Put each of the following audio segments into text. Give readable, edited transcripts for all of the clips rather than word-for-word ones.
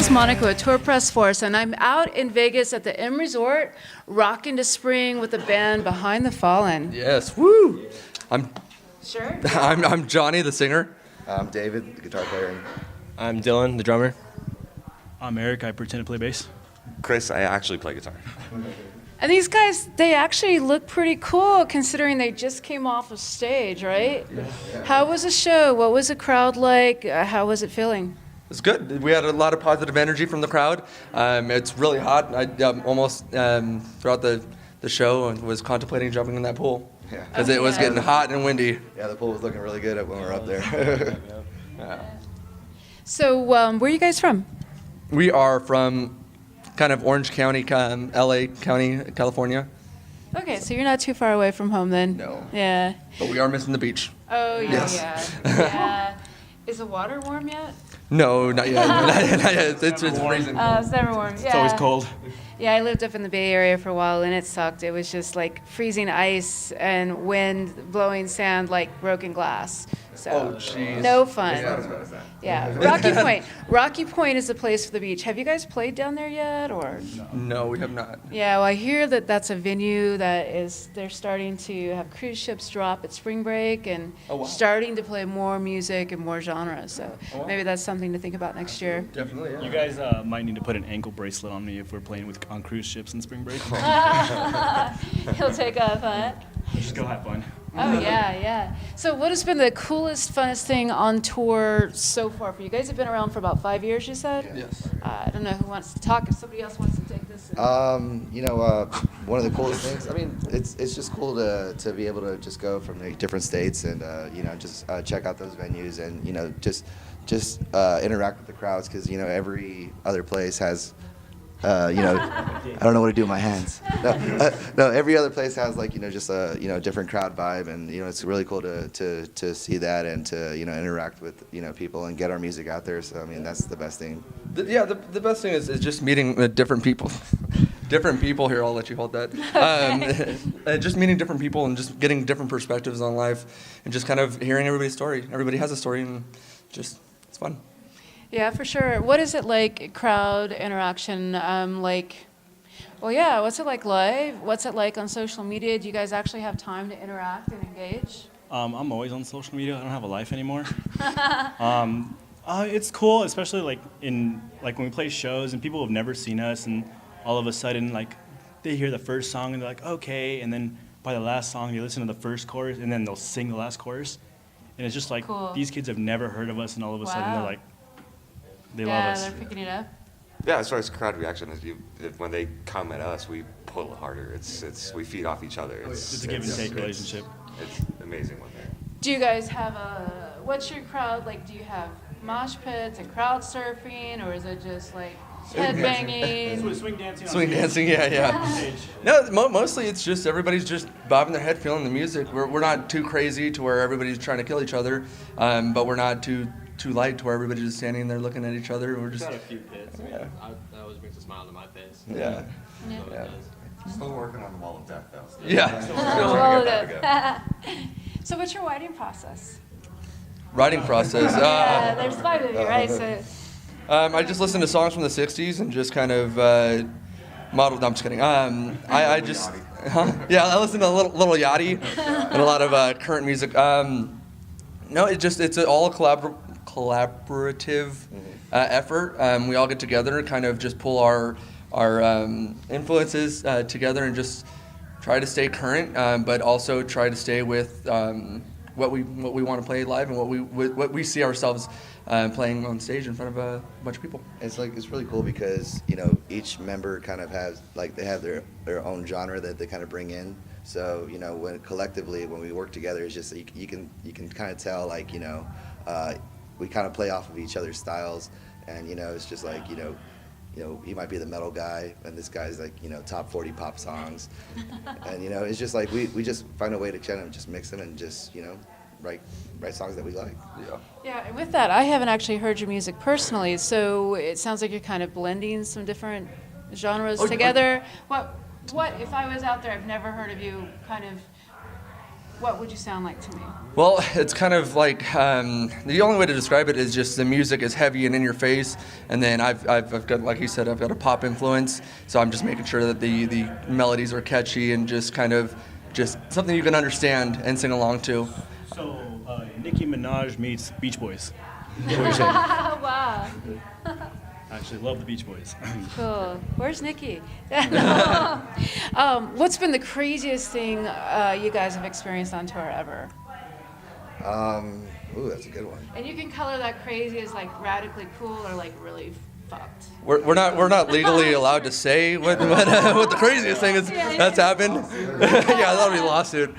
is Monica with Tour Press Force, and I'm out in Vegas at the M Resort, rocking to spring with the band Behind the Fallen. Yes, woo! I'm Sure. I'm Johnny, the singer. I'm David, the guitar player. I'm Dylan, the drummer. I'm Eric, I pretend to play bass. Chris, I actually play guitar. And these guys, they actually look pretty cool considering they just came off of stage, right? Yeah. How was the show? What was the crowd like? How was it feeling? It's good. We had a lot of positive energy from the crowd. It's really hot. I almost throughout the show was contemplating jumping in that pool because it was getting hot and windy. Yeah, the pool was looking really good when we were up there. Yeah. So where are you guys from? We are from kind of Orange County, LA County, California. Okay, so you're not too far away from home then. No. Yeah. But we are missing the beach. Oh, yeah, Yes. yeah. Is the water warm yet? No, not yet. Not yet. It's freezing. It's never warm. Yeah. It's always cold. Yeah, I lived up in the Bay Area for a while, and it sucked. It was just like freezing ice and wind blowing sand like broken glass. So jeez. no fun. Yeah. Yeah, Rocky Point. Rocky Point is the place for the beach. Have you guys played down there yet, or? No, we have not. Yeah, well, I hear that that's a venue that they're starting to have cruise ships drop at spring break and starting to play more music and more genres. So maybe that's something to think about next year. Definitely, yeah. You guys might need to put an ankle bracelet on me if we're playing on cruise ships in spring break. He'll take off, huh? Just go have fun. Oh, yeah. So what has been the coolest, funnest thing on tour so far for you? You guys have been around for about 5 years, you said? Yes. I don't know who wants to talk. If somebody else wants to take this. One of the coolest things, I mean, it's just cool to be able to just go from different states and, just check out those venues and, just interact with the crowds because, every other place has, I don't know what to do with my hands. No, every other place has just a different crowd vibe, and it's really cool to see that and to interact with people and get our music out there. So I mean that's the best thing. The best thing is just meeting different people. Different people here. I'll let you hold that. Just meeting different people and just getting different perspectives on life and just kind of hearing everybody's story. Everybody has a story, and just it's fun. Yeah, for sure. What is it like, crowd interaction? What's it like live? What's it like on social media? Do you guys actually have time to interact and engage? I'm always on social media. I don't have a life anymore. It's cool, especially when we play shows and people have never seen us, and all of a sudden they hear the first song and they're like, okay, and then by the last song they listen to the first chorus and then they'll sing the last chorus, and it's just cool. These kids have never heard of us, and all of a sudden they're like. They love us. Yeah, they're picking it up. Yeah, as far as crowd reaction, when they come at us, we pull harder. We feed off each other. It's a give and take relationship. It's amazing when they're. Do you guys have what's your crowd like? Do you have mosh pits and crowd surfing, or is it just headbanging? Swing dancing. Swing dancing, yeah. No, mostly it's just everybody's just bobbing their head, feeling the music. We're not too crazy to where everybody's trying to kill each other, but we're not too light to where everybody's just standing there looking at each other. We're just Got a few pits. Yeah. That always brings a smile to my face. Yeah. Yeah. Still working on the wall of death though. Yeah. So what's your writing process? Writing process. Yeah, there's 5 of you, right? So. I just listen to songs from the '60s and just kind of modeled. No, I'm just kidding. I just, I listen to Little Yachty and a lot of current music. No, it's all collaborative effort. We all get together, kind of just pull our influences together and just try to stay current, but also try to stay with what we want to play live and what we see ourselves playing on stage in front of a bunch of people. It's really cool because each member kind of has they have their own genre that they kind of bring in. So when we work together, it's just you can kind of tell we kind of play off of each other's styles, and it's just he might be the metal guy, and this guy's top 40 pop songs, and it's just we just find a way to kind of just mix them and just write songs that we like. Yeah, and with that, I haven't actually heard your music personally, so it sounds like you're kind of blending some different genres together. What if I was out there, I've never heard of you, kind of what would you sound like to me? Well, it's kind of like the only way to describe it is just the music is heavy and in your face, and then I've got, like you said, I've got a pop influence, so I'm just making sure that the melodies are catchy and just kind of just something you can understand and sing along to. So, Nicki Minaj meets Beach Boys. Wow. I actually love the Beach Boys. Cool. Where's Nikki? What's been the craziest thing you guys have experienced on tour ever? Ooh, that's a good one. And you can color that crazy as like radically cool or like really fucked. We're not legally allowed to say what the craziest thing is that's happened. Yeah, that'll be a lawsuit.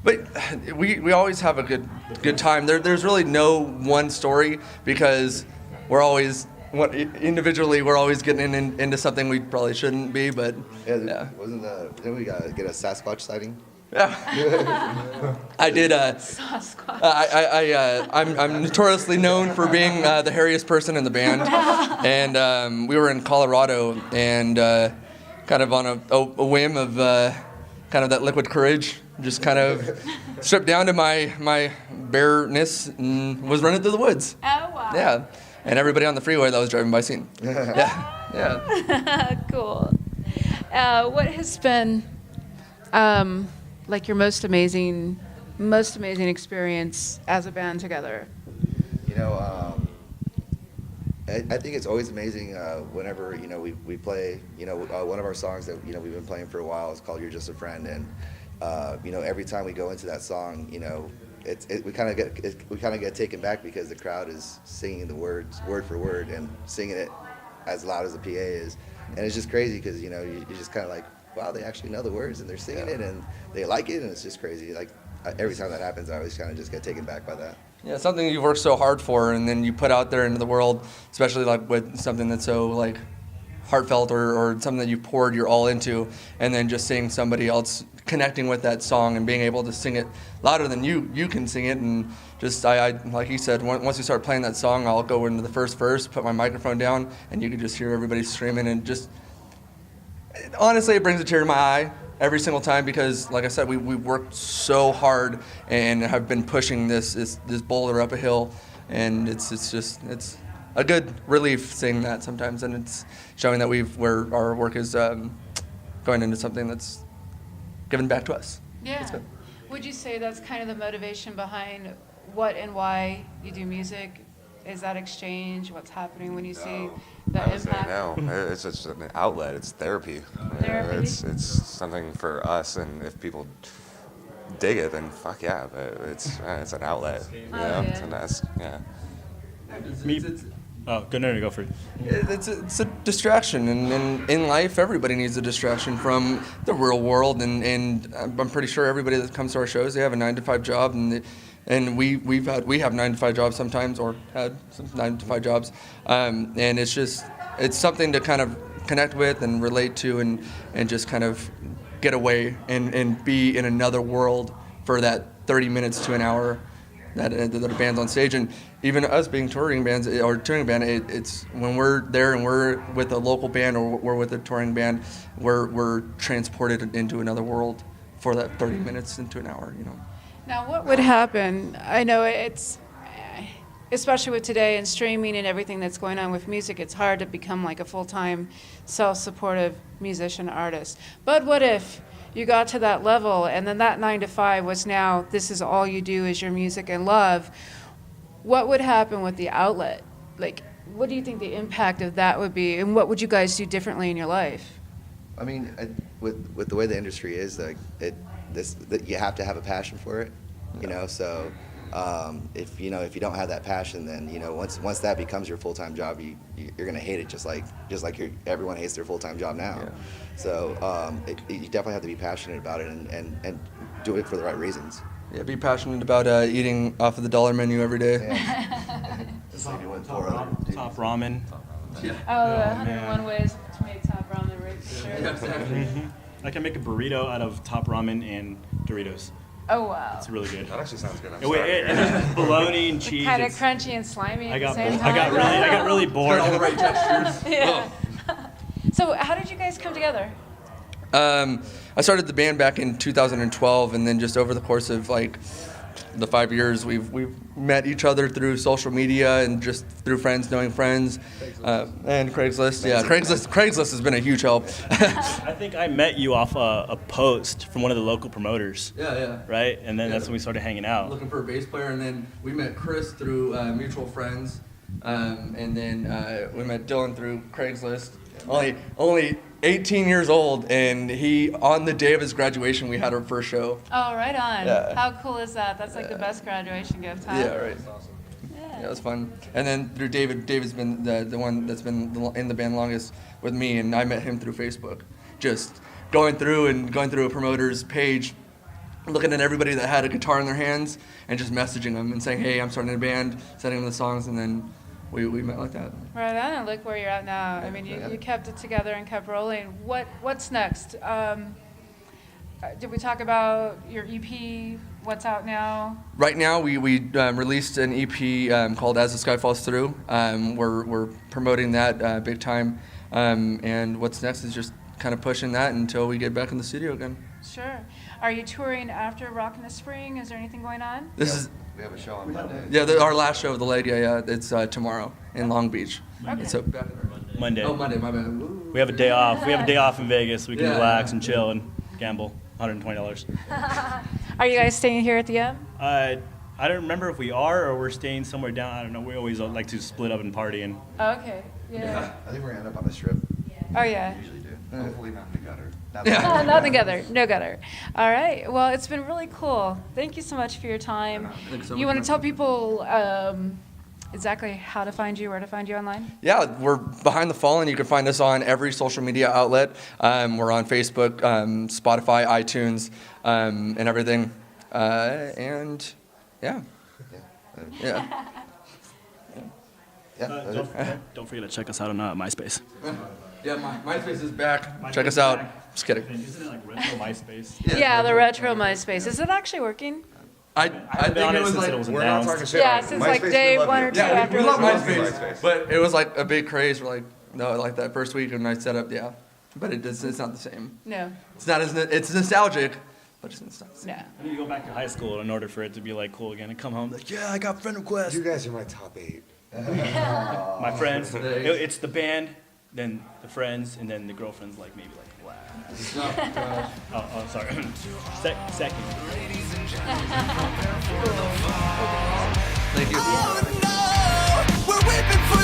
But we always have a good time. There's really no one story because we're always individually we're always getting into something we probably shouldn't be. But yeah. Didn't we get a Sasquatch sighting? Yeah. I did. Sasquatch. I'm notoriously known for being the hairiest person in the band, and we were in Colorado, and kind of on a whim of kind of that liquid courage, just kind of stripped down to my bareness and was running through the woods. Oh wow. Yeah, and everybody on the freeway that was driving by seen. Yeah. Cool. What has been like your most amazing experience as a band together? You know, I think it's always amazing whenever, you know, we play, you know, one of our songs that, you know, we've been playing for a while is called You're Just a Friend. And, you know, every time we go into that song, you know, we kind of get taken back because the crowd is singing the words word for word and singing it as loud as the PA is. And it's just crazy because, you know, you're just kind of like, wow, they actually know the words and they're singing it and they like it, and it's just crazy. Like every time that happens, I always kind of just get taken back by that. Yeah, something you've worked so hard for, and then you put out there into the world, especially like with something that's so like heartfelt or something that you've poured your all into, and then just seeing somebody else connecting with that song and being able to sing it louder than you can sing it, and just I like you said, once we start playing that song, I'll go into the first verse, put my microphone down, and you can just hear everybody screaming, and just honestly, it brings a tear to my eye every single time because, like I said, we worked so hard and have been pushing this boulder up a hill, and it's a good relief seeing that sometimes, and it's showing that our work is going into something that's given back to us. Yeah. Would you say that's kind of the motivation behind what and why you do music? Is that exchange? What's happening when you see the I would say impact? no. It's just an outlet. It's therapy. Therapy? It's something for us, and if people dig it, then fuck yeah. But it's an outlet. You know? yeah. It's a nice, yeah. Go for it. It's a distraction, and in life, everybody needs a distraction from the real world, and I'm pretty sure everybody that comes to our shows, they have a 9-to-5 job, and we have 9-to-5 jobs sometimes, or had some 9-to-5 jobs, and it's something to kind of connect with and relate to, and just kind of get away and be in another world for that 30 minutes to an hour that a band's on stage. And even us being touring bands or touring band, it's when we're there and we're with a local band or we're with a touring band, we're transported into another world for that 30 minutes into an hour, you know. Now, what would happen? I know it's, especially with today and streaming and everything that's going on with music, it's hard to become like a full-time, self-supportive musician artist. But what if you got to that level and then that 9-to-5 was now, this is all you do is your music and love? What would happen with the outlet? Like, what do you think the impact of that would be, and what would you guys do differently in your life? I mean, with the way the industry is, like you have to have a passion for it, you know. So if you don't have that passion, then once that becomes your full-time job, you're gonna hate it just like everyone hates their full-time job now. Yeah. So you definitely have to be passionate about it and do it for the right reasons. Yeah, be passionate about eating off of the dollar menu every day. Yeah. Just like you went for Top ramen. Oh, the 101 ways to make top ramen, right? Sure. I can make a burrito out of Top Ramen and Doritos. Oh, wow. It's really good. That actually sounds good. I'm And there's bologna and cheese. Kind of It's- crunchy and slimy I at the got same time. I got really bored. All the right textures. Yeah. So how did you guys come together? I started the band back in 2012, and then just over the course of like the 5 years, we've met each other through social media and just through friends knowing friends, and Craigslist. Yeah, Craigslist has been a huge help. I think I met you off a post from one of the local promoters. Yeah. Right, and then Yeah. that's when we started hanging out. Looking for a bass player, and then we met Chris through mutual friends, and then we met Dylan through Craigslist. Only 18 years old, and on the day of his graduation, we had our first show. Oh, right on. Yeah. How cool is that? That's like the best graduation gift, huh? Yeah, right. Yeah, it was fun. And then through David's been the one that's been in the band longest with me, and I met him through Facebook. Just going through a promoter's page, looking at everybody that had a guitar in their hands, and just messaging them and saying, hey, I'm starting a band, sending them the songs, and then we met like that. Right on, and look where you're at now. I mean, you kept it together and kept rolling. What's next? Did we talk about your EP? What's out now? Right now, we released an EP called As the Sky Falls Through. We're promoting that big time, and what's next is just kind of pushing that until we get back in the studio again. Sure. Are you touring after Rock in the Spring? Is there anything going on? We have a show on Monday. Yeah, our last show of the leg. Yeah, it's tomorrow in Long Beach. Okay. So Monday. Oh, Monday. My bad. Woo. We have a day off. We have a day off in Vegas. We can Yeah. relax and chill and gamble. $120. Are you guys staying here at the M? I don't remember if we are or we're staying somewhere down. I don't know. We always like to split up and party and. Okay. Yeah. I think we're gonna end up on the strip. Oh yeah. We usually do. Hopefully not in the gutter. Yeah. Not together. No gutter. All right. Well, it's been really cool. Thank you so much for your time. Thanks so You much, want to man. tell people exactly how to find you, where to find you online? Yeah, we're Behind the Fallen. You can find us on every social media outlet. We're on Facebook, Spotify, iTunes, and everything. And yeah. Yeah. Don't forget to check us out on MySpace. Yeah, MySpace is back. Check us out. Just kidding. Isn't it like retro MySpace? Yeah, the retro MySpace. Is it actually working? I been think on it it was since like it was We're not talking announced. shit. Yeah, on since MySpace, like we day love one you. or two yeah, after we it love was MySpace, but it was like a big craze. We're like, no, like that first week when I set up, yeah, but it's not the same. No. It's not as it's nostalgic, but it's not the same. No. I need to go back to high school in order for it to be like cool again and come home like, yeah, I got friend requests. You guys are my top 8. My friends. It's the band, then the friends, and then the girlfriends like maybe like wow. Oh, sorry. Second. Thank you. Oh no, we're whipping for